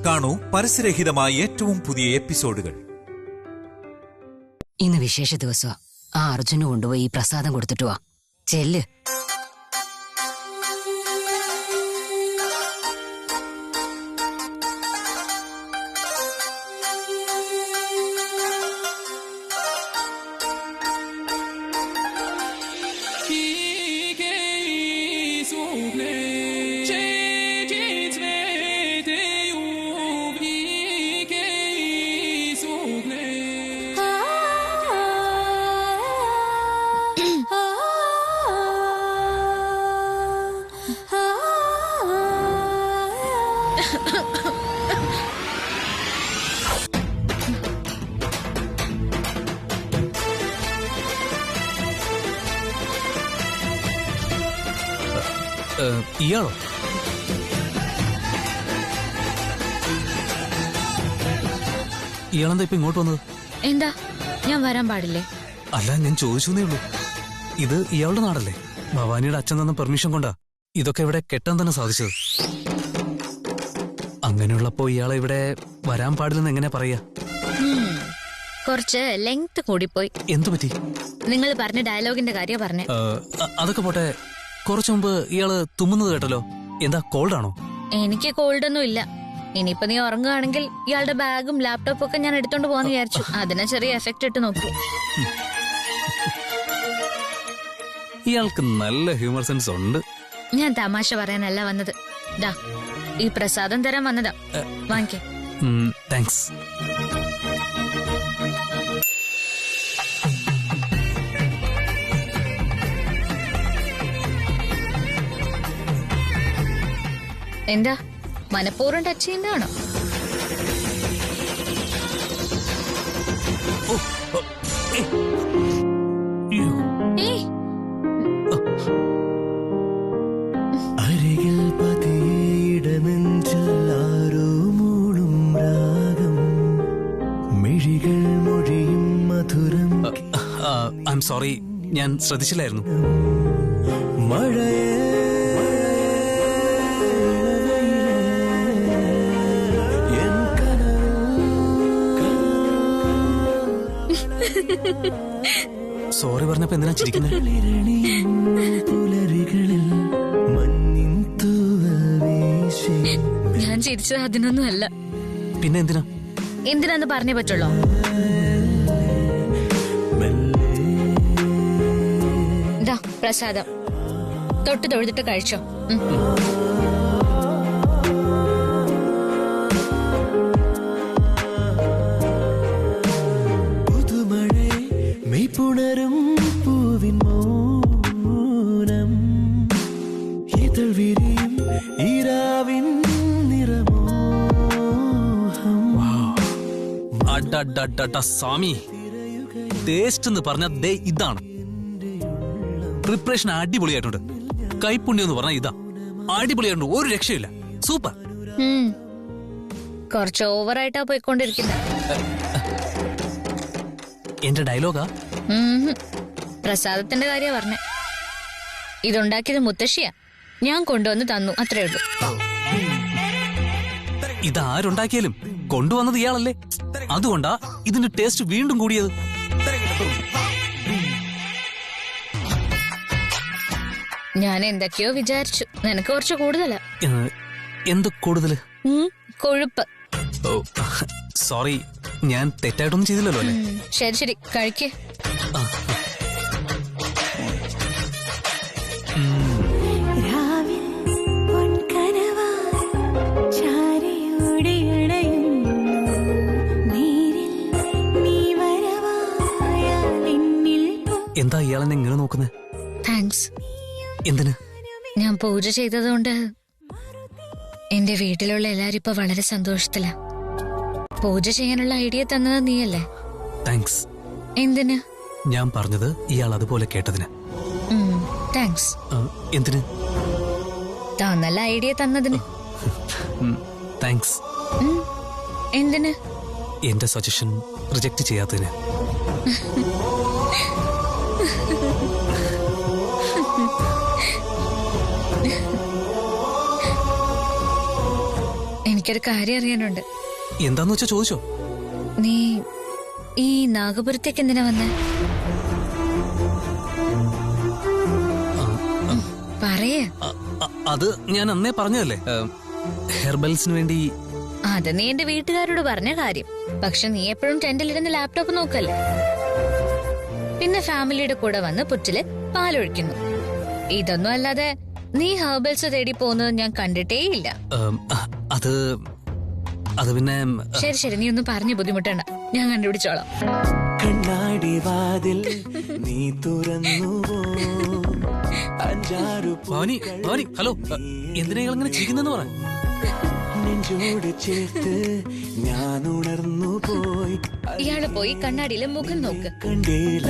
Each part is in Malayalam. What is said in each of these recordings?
കാണൂ പരസ്യരഹിതമായ ഏറ്റവും പുതിയ എപ്പിസോഡുകൾ. ഇന്ന് വിശേഷ ദിവസമാ. ആ അർജുന് കൊണ്ടുപോയി ഈ പ്രസാദം കൊടുത്തിട്ട് വാ. ചെല്ല്. ഇയാളോ? ഇയാളെന്താ ഇപ്പൊ ഇങ്ങോട്ട് വന്നത്? എന്താ, ഞാൻ വരാൻ പാടില്ലേ? അല്ല, ഞാൻ ചോദിച്ചേ ഉള്ളൂ. ഇത് ഇയാളുടെ നാടല്ലേ? ഭവാനിയുടെ അച്ഛൻ തന്ന പെർമിഷൻ കൊണ്ടാ ഇതൊക്കെ ഇവിടെ കെട്ടാൻ തന്നെ സാധിച്ചത്. അങ്ങനെയുള്ളപ്പോ ഇയാളെ ഇവിടെ വരാൻ പാടില്ലെന്ന് എങ്ങനെ പറയാ? കുറച്ച് ലെങ്ത് കൂടിപ്പോയി. എന്തു പറ്റി? നിങ്ങൾ പറഞ്ഞ ഡയലോഗിന്റെ കാര്യം പറഞ്ഞേ. അതൊക്കെ പോട്ടെ. കുറച്ചു മുമ്പ് ഇയാള് തുമ്മുന്നത് കേട്ടല്ലോ. എന്താ, കോൾഡ് ആണോ? എനിക്ക് കോൾഡ് ഒന്നും ഇല്ല. ഇനിയിപ്പൊ നീ ഉറങ്ങുകയാണെങ്കിൽ ഇയാളുടെ ബാഗും ലാപ്ടോപ്പും ഒക്കെ ഞാൻ എടുത്തോണ്ട് പോകാന്ന് വിചാരിച്ചു. അതിനെ ചെറിയ എഫക്ട് ഇട്ട് നോക്കി. ഇയാൾക്ക് നല്ല ഹ്യൂമർ സെൻസ് ഉണ്ട്. ഞാൻ തമാശ പറയാനല്ല വന്നത്. ദാ, ഈ പ്രസാദം തരാൻ വന്നതാ. വാങ്ങിക്കേ. താങ്ക്സ്. എന്താ, മനഃപൂർവ്വം ടച്ച് ചെയ്യുന്നതാണോ? അരികിൽ പതിയിടനെഞ്ചിൽ ആരോ മൂളും രാഗം, മിഴികൾ മൊഴിയും മധുരം. ഐ എം സോറി, ഞാൻ ശ്രദ്ധിച്ചില്ലായിരുന്നു. മഴയേ സോറി പറഞ്ഞപ്പോ എന്തിനാ ചിരിക്കുന്നത്? ഞാൻ ചിരിച്ചത് അതിനൊന്നും അല്ല. പിന്നെ എന്തിനാ? എന്തിനാന്ന് പറഞ്ഞേ പറ്റുള്ളൂ. ഇതാ പ്രസാദം, തൊട്ട് തൊഴുതിട്ട് കഴിച്ചോ. പുണരും പൂവിൻ മൗനം, ഇതൾ വിരിയും ഈരാവിൻ നിറമോഹം. സ്വാമി, ടേസ്റ്റ് എന്ന് പറഞ്ഞ ദേ ഇതാണ്. പ്രിപ്പറേഷൻ അടിപൊളിയായിട്ടുണ്ട്. കൈപ്പുണ്യം എന്ന് പറഞ്ഞാൽ ഇതാ അടിപൊളിയായിട്ടുണ്ട്. ഒരു രക്ഷയില്ല. സൂപ്പർ. കുറച്ച് ഓവറായിട്ടാ പോയിക്കൊണ്ടിരിക്കുന്നത്. എന്റെ ഡയലോഗാ? പ്രസാദത്തിന്റെ കാര്യ പറഞ്ഞേ. ഇതുണ്ടാക്കിയത് മുത്തശ്ശിയാ. ഞാൻ കൊണ്ടുവന്ന് തന്നു, അത്രേ ഉള്ളൂ. ഇതാരുണ്ടാക്കിയാലും കൊണ്ടുവന്നത് ഇയാളല്ലേ? അതുകൊണ്ടാ ഇതിന്റെ ടേസ്റ്റ് വീണ്ടും കൂടിയത്. ഞാൻ എന്തൊക്കെയോ വിചാരിച്ചു. നിനക്ക് കുറച്ച് കൂടുതലാ. എന്ത് കൂടുതല്? കൊഴുപ്പ്. സോറി, ഞാൻ തെറ്റായിട്ടൊന്നും ചെയ്തില്ലല്ലോ അല്ലേ? ശരി ശരി, കഴിക്കേ. എന്താ ഇയാളെന്നെ ഇങ്ങനെ നോക്കുന്നേ? താങ്ക്സ്. എന്തിന്? ഞാൻ പൂജ ചെയ്തതുകൊണ്ട് എന്റെ വീട്ടിലുള്ള എല്ലാരും ഇപ്പൊ വളരെ സന്തോഷത്തിലാ. പൂജ ചെയ്യാനുള്ള ഐഡിയ തന്നത് നീയല്ലേ? താങ്ക്സ്. എന്തിന്? ഞാൻ പറഞ്ഞത് ഇയാൾ അതുപോലെ കേട്ടതിന്. താങ്ക്സ്. എന്തിന്? താൻ നല്ല ഐഡിയ തന്നതിന്. താങ്ക്സ്. എന്തിന്? എന്റെ സജഷൻ റിജക്ട് ചെയ്യാത്തതിന്. എനിക്ക് എനിക്കൊരു കാര്യം അറിയാനുണ്ട്. എന്താന്ന് വെച്ചാ ചോദിച്ചോ. നീ ഈ നാഗപുരത്തേക്ക് എന്തിനാ വന്നേ? പറയേ. അത് ഞാൻ അന്നേ പറഞ്ഞതല്ലേ, ഹെർബൽസിന് വേണ്ടി. അത് നീ എന്റെ വീട്ടുകാരോട് പറഞ്ഞ കാര്യം. പക്ഷെ നീ എപ്പോഴും ടെന്റിലിരുന്ന് ലാപ്ടോപ്പ് നോക്കല്ലേ. പിന്നെ ഫാമിലിയുടെ കൂടെ വന്ന് പുറ്റില് പാലൊഴിക്കുന്നു. ഇതൊന്നും അല്ലാതെ നീ ഹെർബൽസ് തേടി പോകുന്നത് ഞാൻ കണ്ടിട്ടേയില്ല. അത് പിന്നെ ശരി ശരി, നീ ഒന്നും പറഞ്ഞു ബുദ്ധിമുട്ടണ്ട, ഞാൻ കണ്ടുപിടിച്ചോളാം. കണ്ണാടി വാതിൽ നീ തുറന്നുവോ, അഞ്ചാറു ഭവാനി, ഭവാനി, ഹലോ, എന്തിനാ ഇങ്ങനെ ചിരിക്കുന്നെന്ന് പറ. നെഞ്ചോട് ചേർത്ത് ഞാൻ ഉണർന്നു പോയി. ഇയാള് പോയി കണ്ണാടിയിലെ മുഖം നോക്ക്. കണ്ടില്ല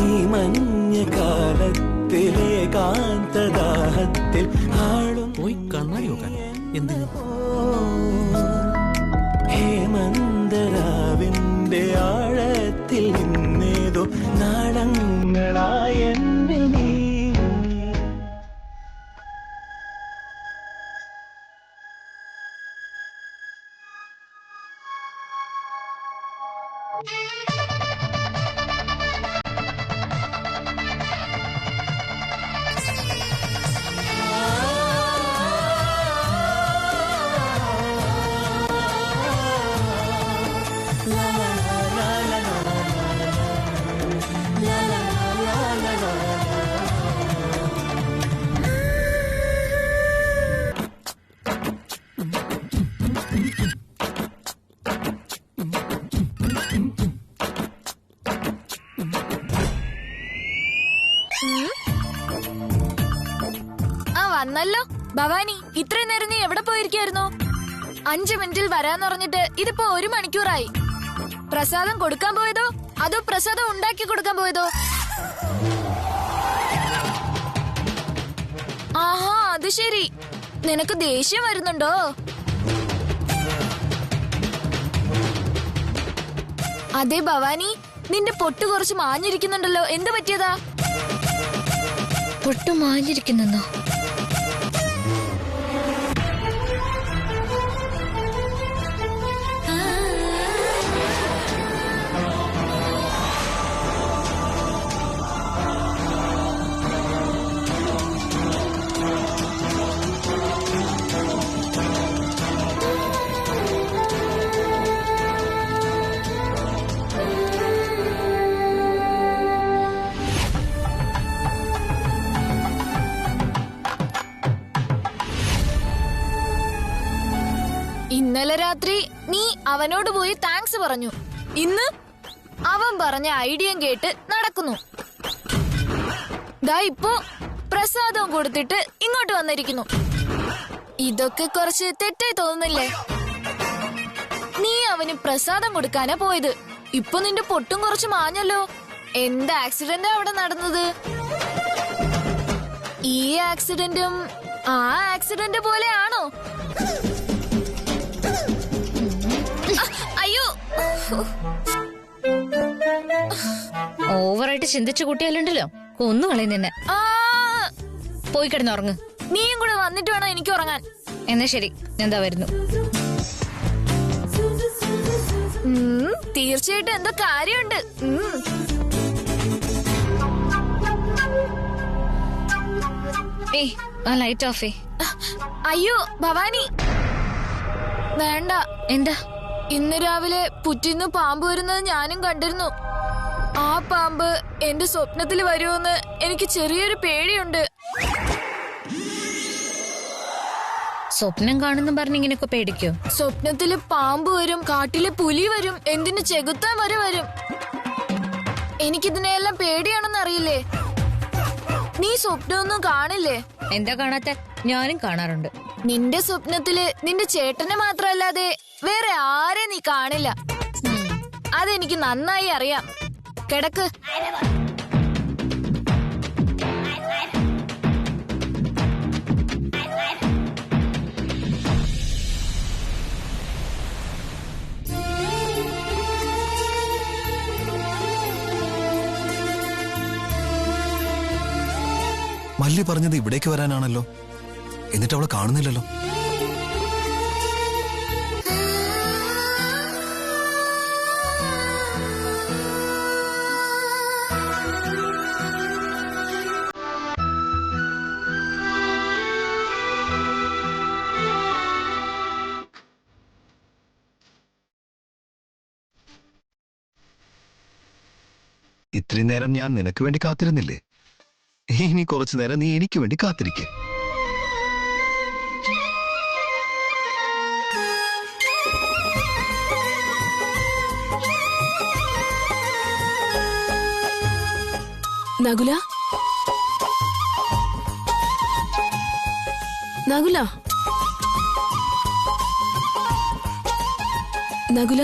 ഈ മഞ്ഞ കാലത്തിലെ കാന്തദാഹത്തിൽ ആളും പോയി കണ്ണാടി നോക്കാൻ എന്തിനു? ഹേമന്തരാവിന്റെ ആഴത്തിൽ നിന്നേതോ നാളങ്ങളായ നീ. വന്നല്ലോ. ഭവാനി, ഇത്രയും നേരം നീ എവിടെ പോയിരിക്കായിരുന്നു? 5 മിനിറ്റിൽ വരാന്ന് പറഞ്ഞിട്ട് ഇതിപ്പോ 1 മണിക്കൂറായി. പ്രസാദം കൊടുക്കാൻ പോയതോ അതോ പ്രസാദം ഉണ്ടാക്കി കൊടുക്കാൻ പോയതോ? ആഹാ, അത് ശരി. നിനക്ക് ദേഷ്യം വരുന്നുണ്ടോ? അതെ ഭവാനി, നിന്റെ പൊട്ട് കുറച്ച് മാഞ്ഞിരിക്കുന്നുണ്ടല്ലോ, എന്ത് പറ്റിയതാ? പൊട്ടു മാഞ്ഞിരിക്കുന്നോ? ഇന്നലെ രാത്രി നീ അവനോട് പോയി താങ്ക്സ് പറഞ്ഞു. ഇന്ന് അവൻ പറഞ്ഞ ഐഡിയം കേട്ട് നടക്കുന്നു. ദാ ഇപ്പോ പ്രസാദം കൊടുത്തിട്ട് ഇങ്ങോട്ട് വന്നിരിക്കുന്നു. ഇതൊക്കെ കുറച്ച് തെറ്റായി തോന്നുന്നില്ലേ? നീ അവന് പ്രസാദം കൊടുക്കാനാ പോയത്. ഇപ്പൊ നിന്റെ പൊട്ടും കുറച്ച് മാഞ്ഞല്ലോ. എന്ത് ആക്സിഡന്റാ അവിടെ നടന്നത്? ഈ ആക്സിഡന്റും ആ ആക്സിഡന്റ് പോലെയാണോ? അയ്യോ, ഓവറായിട്ട് ചിന്തിച്ചു കൂട്ടിയാലുണ്ടല്ലോ കൊന്നു കളയും നിന്നെ. പോയി കിടന്നുറങ്ങ്. നീയും കൂടെ വന്നിട്ട് വേണം എനിക്ക് ഉറങ്ങാൻ. എന്നാ ശരി, ഞാൻ ദാ വരുന്നു. തീർച്ചയായിട്ടും എന്തോ കാര്യമുണ്ട്. ഏയ്, ആ ലൈറ്റ് ഓഫ് ചെയ്. അയ്യോ ഭവാനി, വേണ്ട. എന്താ? ഇന്ന് രാവിലെ പുറ്റിന്ന് പാമ്പ് വരുന്നത് ഞാനും കണ്ടിരുന്നു. ആ പാമ്പ് എന്റെ സ്വപ്നത്തിൽ വരുമെന്ന് എനിക്ക് ചെറിയൊരു പേടിയുണ്ട്. സ്വപ്നം കാണുന്നു പറഞ്ഞ് ഇങ്ങനെയൊക്കെ പേടിക്കോ? സ്വപ്നത്തില് പാമ്പ് വരും, കാട്ടിലെ പുലി വരും, എന്തിന് ചെകുത്താൻ വരെ വരും. എനിക്കിതിനെല്ലാം പേടിയാണെന്ന് അറിയില്ലേ? നീ സ്വപ്നമൊന്നും കാണില്ലേ? എന്താ കാണാത്ത? ഞാനും കാണാറുണ്ട്. നിന്റെ സ്വപ്നത്തില് നിന്റെ ചേട്ടനെ മാത്രല്ലാതെ വേറെ ആരെ നീ കാണില്ല. അതെനിക്ക് നന്നായി അറിയാം. കിടക്ക്. മല്ലി പറഞ്ഞത് ഇവിടേക്ക് വരാനാണല്ലോ. എന്നിട്ട് അവളെ കാണുന്നില്ലല്ലോ. ഇത്രയും നേരം ഞാൻ നിനക്ക് വേണ്ടി കാത്തിരുന്നില്ലേ? ഇനി കുറച്ചു നേരം നീ എനിക്ക് വേണ്ടി കാത്തിരിക്കേ. നകുല, നകുല, നകുല,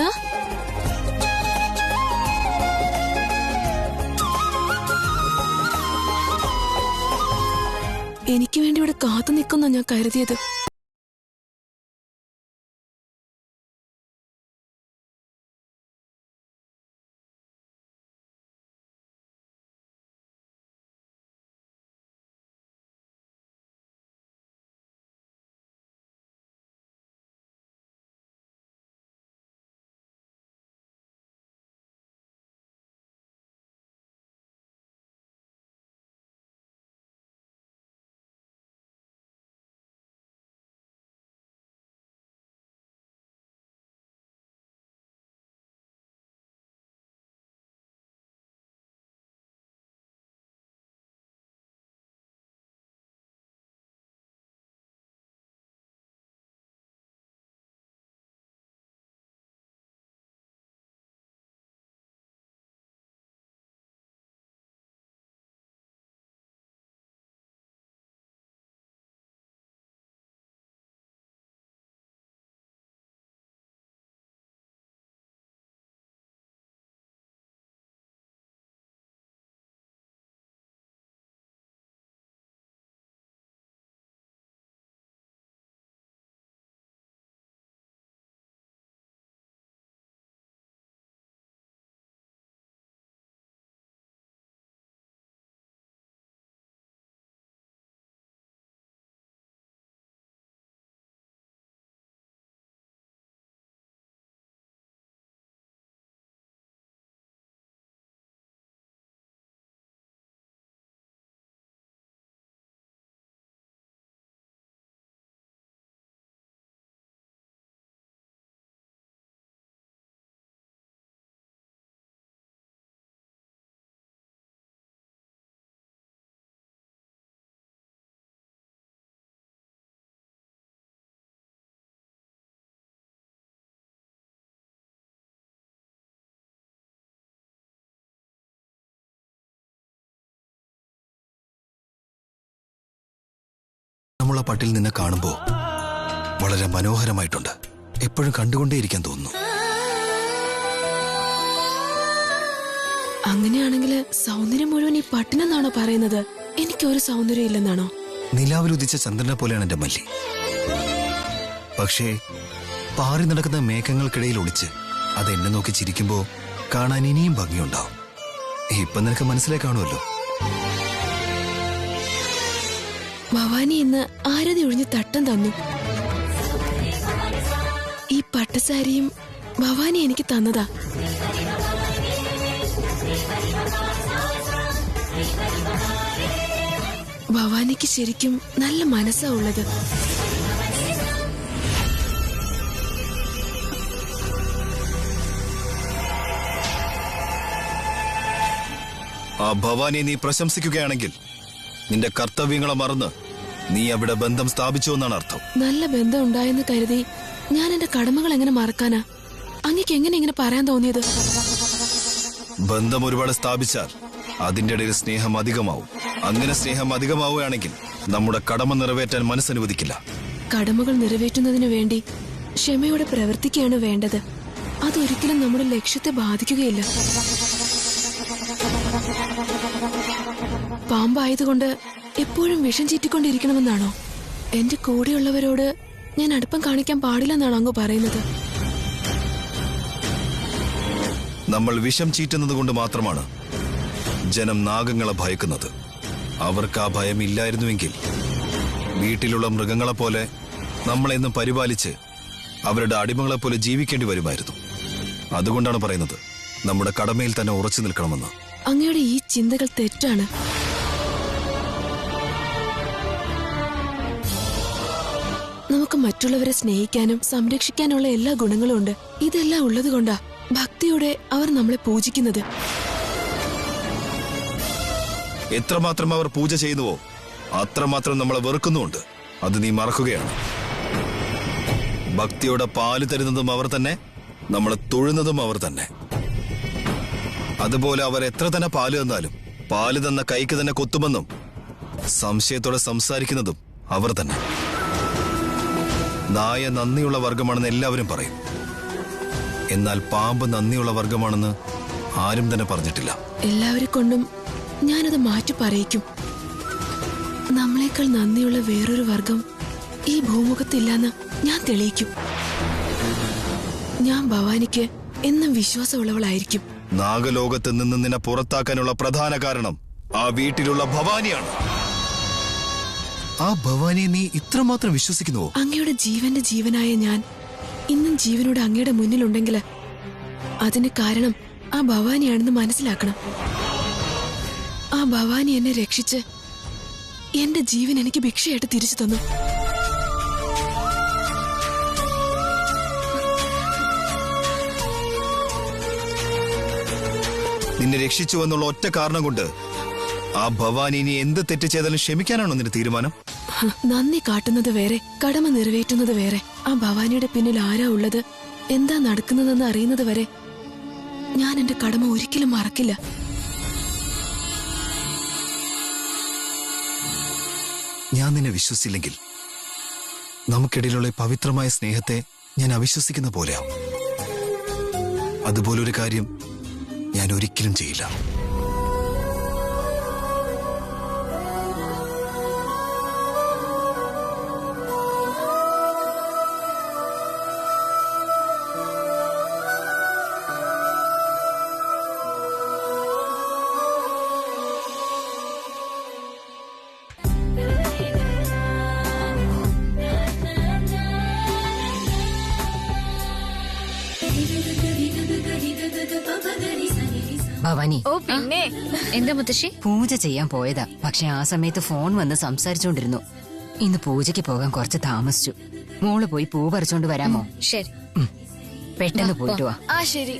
എനിക്ക് വേണ്ടി ഇവിടെ കാത്തു നിൽക്കുന്ന ഞാൻ കരുതിയത്. നമ്മളുള്ള പട്ടിൽ നിന്നെ കാണുമ്പോ വളരെ മനോഹരമായിട്ടുണ്ട്. എപ്പോഴും കണ്ടുകൊണ്ടേയിരിക്കാൻ തോന്നുന്നു. അങ്ങനെയാണെങ്കിൽ സൗന്ദര്യം മുഴുവൻ ഈ പട്ടിനെന്നാണോ പറയുന്നത്? എനിക്കൊരു സൗന്ദര്യം ഇല്ലെന്നാണോ? നിലാവിലുദിച്ച ചന്ദ്രനെ പോലെയാണ് എന്റെ മല്ലി. പക്ഷേ പാറി നടക്കുന്ന മേഘങ്ങൾക്കിടയിൽ ഒളിച്ച് അത് എന്നെ നോക്കി ചിരിക്കുമ്പോ കാണാൻ ഇനിയും ഭംഗിയുണ്ടാവും. ഇപ്പൊ നിനക്ക് മനസ്സിലായി കാണുമല്ലോ. ഭവാനി ഇന്ന് ആരതി ഒഴിഞ്ഞ് തട്ടം തന്നു. ഈ പട്ടുസാരിയും ഭവാനി എനിക്ക് തന്നതാ. ഭവാനിക്ക് ശരിക്കും നല്ല മനസ്സാ ഉള്ളത്. ആ ഭവാനിയെ നീ പ്രശംസിക്കുകയാണെങ്കിൽ നിന്റെ കർത്തവ്യങ്ങളെ മറന്ന് നീ അവിടെ ബന്ധം സ്ഥാപിച്ചു എന്നാണ് അർത്ഥം. നല്ല ബന്ധം ഉണ്ടായെന്ന് കരുതി ഞാൻ എന്റെ കടമകൾ എങ്ങനെ മറക്കാനാ? അങ്ങക്ക് എങ്ങനെ ഇങ്ങനെ പറയാൻ തോന്നിയത്? ബന്ധം ഒരുപാട് സ്ഥാപിച്ചാൽ അതിന്റെ ഇടയിൽ സ്നേഹം അധികമാവും. അങ്ങനെ സ്നേഹം അധികമാവുകയാണെങ്കിൽ നമ്മുടെ കടമ നിറവേറ്റാൻ മനസ്സനുവദിക്കില്ല. കടമകൾ നിറവേറ്റുന്നതിനു വേണ്ടി ക്ഷമയോടെ പ്രവർത്തിക്കുകയാണ് വേണ്ടത്. അതൊരിക്കലും നമ്മുടെ ലക്ഷ്യത്തെ ബാധിക്കുകയില്ല. പാമ്പായതുകൊണ്ട് എപ്പോഴും വിഷം ചീറ്റിക്കൊണ്ടിരിക്കണമെന്നാണോ? എന്റെ കൂടെയുള്ളവരോട് ഞാൻ അടുപ്പം കാണിക്കാൻ പാടില്ലെന്നാണോ അങ്ങ് പറയുന്നത്? നമ്മൾ വിഷം ചീറ്റുന്നത് കൊണ്ട് മാത്രമാണ് ജനം നാഗങ്ങളെ ഭയക്കുന്നത്. അവർക്ക് ആ ഭയം ഇല്ലായിരുന്നുവെങ്കിൽ വീട്ടിലുള്ള മൃഗങ്ങളെ പോലെ നമ്മളെന്നും പരിപാലിച്ച് അവരുടെ അടിമകളെ പോലെ ജീവിക്കേണ്ടി വരുമായിരുന്നു. അതുകൊണ്ടാണ് പറയുന്നത് നമ്മുടെ കടമയിൽ തന്നെ ഉറച്ചു നിൽക്കണമെന്ന്. അങ്ങയുടെ ഈ ചിന്തകൾ തെറ്റാണ്. നമുക്ക് മറ്റുള്ളവരെ സ്നേഹിക്കാനും സംരക്ഷിക്കാനുള്ള എല്ലാ ഗുണങ്ങളും ഉണ്ട്. ഇതെല്ലാം ഉള്ളതുകൊണ്ടാ ഭക്തിയോടെ അവർ നമ്മളെ പൂജിക്കുന്നത്. എത്രമാത്രം അവർ പൂജ ചെയ്യുന്നുവോ അത്രമാത്രം നമ്മളെ വെറുക്കുന്നുമുണ്ട്. അത് നീ മറക്കുകയാണ്. ഭക്തിയോടെ പാല് തരുന്നതും അവർ തന്നെ, നമ്മളെ തൊഴുന്നതും അവർ തന്നെ. അതുപോലെ അവർ എത്ര തന്നെ പാല് തന്നാലും പാല് തന്ന കൈക്ക് തന്നെ കൊത്തുമെന്നും സംശയത്തോടെ സംസാരിക്കുന്നതും അവർ തന്നെ. നായ നന്ദിയുള്ള വർഗമാണെന്ന് എല്ലാവരും പറയും. എന്നാൽ പാമ്പ് നന്ദിയുള്ള വർഗമാണെന്ന് ആരും തന്നെ പറഞ്ഞിട്ടില്ല. എല്ലാവരെ കൊണ്ടും ഞാനത് മാറ്റി പറയിക്കും. നമ്മളെക്കാൾ നന്ദിയുള്ള വേറൊരു വർഗം ഈ ഭൂമുഖത്തില്ലെന്ന് ഞാൻ തെളിയിക്കും. ഞാൻ ഭവാനിക്ക് എന്നും വിശ്വാസമുള്ളവളായിരിക്കും. നാഗലോകത്ത് നിന്ന് നിന്നെ പുറത്താക്കാനുള്ള പ്രധാന കാരണം ആ വീട്ടിലുള്ള ഭവാനിയാണ്. ആ ഭവാനിയെ നീ ഇത്രമാത്രം വിശ്വസിക്കുന്നുവോ? അങ്ങയുടെ ജീവന്റെ ജീവനായ ഞാൻ ഇന്നും ജീവനോട് അങ്ങയുടെ മുന്നിലുണ്ടെങ്കിൽ അതിന് കാരണം ആ ഭവാനിയാണെന്ന് മനസ്സിലാക്കണം. ആ ഭവാനി എന്നെ രക്ഷിച്ച് എന്റെ ജീവൻ എനിക്ക് ഭിക്ഷയായിട്ട് തിരിച്ചു തന്നു. നിന്നെ രക്ഷിച്ചു എന്നുള്ള ഒറ്റ കാരണം കൊണ്ട് ആ ഭവാനി ഇനി എന്ത് തെറ്റ് ചെയ്താലും ക്ഷമിക്കാനാണോ നിന്റെ തീരുമാനം? നന്ദി കാട്ടുന്നത് വേറെ, കടമ നിറവേറ്റുന്നത് വേറെ. ആ ഭവാനിയുടെ പിന്നിൽ ആരാ ഉള്ളത്, എന്താ നടക്കുന്നതെന്ന് അറിയുന്നത് വരെ ഞാൻ എന്റെ കടമ ഒരിക്കലും മറക്കില്ല. ഞാൻ നിന്നെ വിശ്വസിച്ചില്ലെങ്കിൽ നമുക്കിടയിലുള്ള പവിത്രമായ സ്നേഹത്തെ ഞാൻ അവിശ്വസിക്കുന്ന പോലെയാവും. അതുപോലൊരു കാര്യം ഞാൻ ഒരിക്കലും ചെയ്യില്ല. ഭവാനി, ഓ പിന്നെ എന്താ മുത്തശ്ശി? പൂജ ചെയ്യാൻ പോയതാ. പക്ഷെ ആ സമയത്ത് ഫോൺ വന്ന് സംസാരിച്ചോണ്ടിരുന്നു. ഇന്ന് പൂജയ്ക്ക് പോകാൻ കുറച്ച് താമസിച്ചു. മോള് പോയി പൂ പറിച്ചോണ്ട് വരാമോ? ശരി, പെട്ടെന്ന് പോയിട്ട് വാ. ആ ശരി.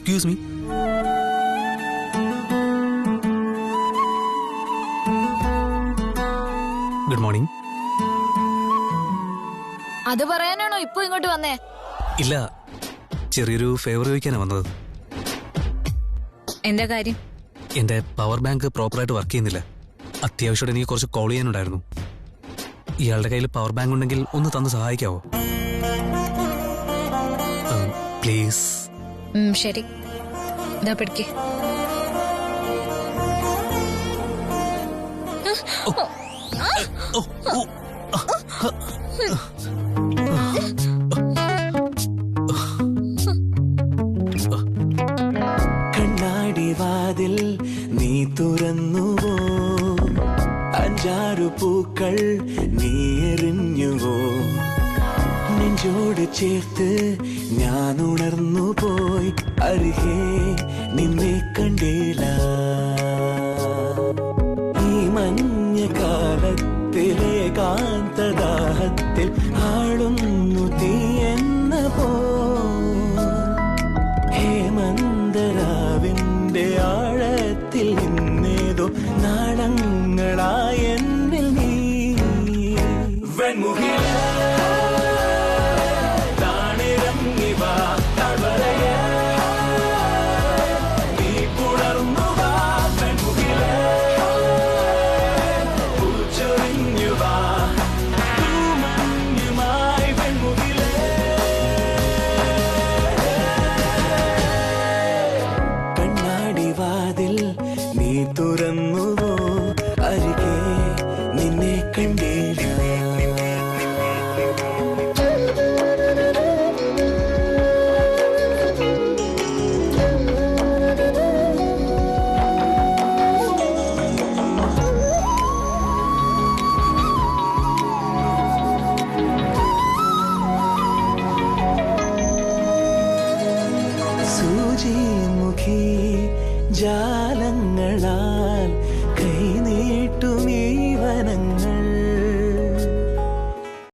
Excuse me. Good morning. അത് പറയാനാണോ ഇപ്പൊ ഇങ്ങോട്ട് വന്നേ? ഇല്ല, ചെറിയൊരു ഫേവർ ചോദിക്കാനാ വന്നത്. എന്താ കാര്യം? എന്റെ പവർ ബാങ്ക് പ്രോപ്പറായിട്ട് വർക്ക് ചെയ്യുന്നില്ല. അത്യാവശ്യമായിട്ട് എനിക്ക് കുറച്ച് കോൾ ചെയ്യാനുണ്ടായിരുന്നു. ഇയാളുടെ കയ്യിൽ പവർ ബാങ്ക് ഉണ്ടെങ്കിൽ ഒന്ന് തന്ന് സഹായിക്കാവോ പ്ലീസ്? ശരി, ഇതാ പിടിക്ക്. കണ്ണാടി വാതിൽ നീ തുറന്നുവോ, അഞ്ചാറു പൂക്കൾ നീ എറിഞ്ഞുവോ, നെഞ്ച നെഞ്ചോട് ചേർത്ത് ഞാൻ ഉണർന്നു പോയി അരികെ നിന്നെ കണ്ടില്ല. ഈ മഞ്ഞ കാലത്തിലെ കാന്തദാഹത്തിൽ ആളുന്നു തീയെന്ന പോ ഹേമന്തരാവിന്റെ ആഴത്തിൽ നിന്നേതോ നാളങ്ങളായ എന്നിൽ നീ വെൺമുഖില താണിറങ്ങി വാ താഴ്വരയ നീ പുണർന്നു വാ വെൺമുഖില പൂച്ചൊരിഞ്ഞു വാ തൂമഞ്ഞുമായി വെൺമുഖില കണ്ണാടി വാതിൽ നീ തുറന്നുവോ അരികെ നിന്നെ കണ്ടില്ല. സൂചിമുഖി ജാലങ്ങളാൽ